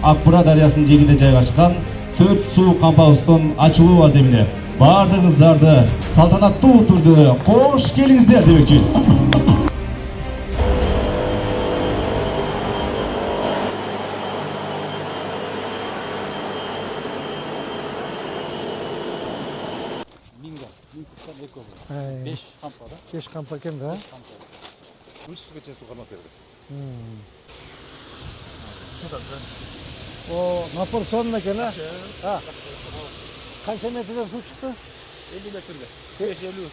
Акбура дарыясынын жээгинде жайгашкан 4 суу кампабыздын ачылуу аземине баардыгыңыздарды салтанаттуу түрдө кош келиңиздер демекчибиз. Beş kampa da. 5 kamp eкен да. Үстүгө суу кармап берди. О, напор сонун экен, а? Канча метрден суу чыкты? 50 метрге. 5-50.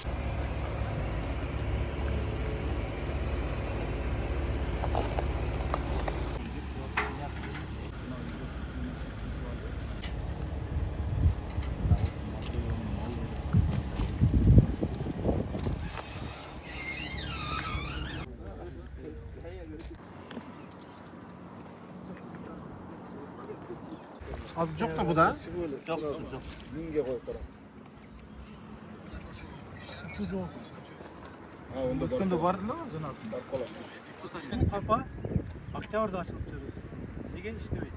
Az çok mu bu da? Çok. Günge koy para. Суу жок. Ha onda da. Өткөндө бардым да жанагысын. Bak kolay. Кампа октябрда ачылып жүрдү. Неге иштебейт?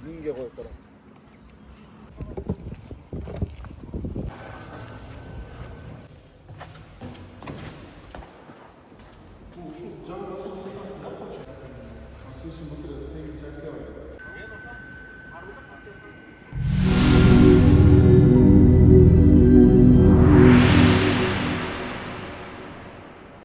Günge koy para.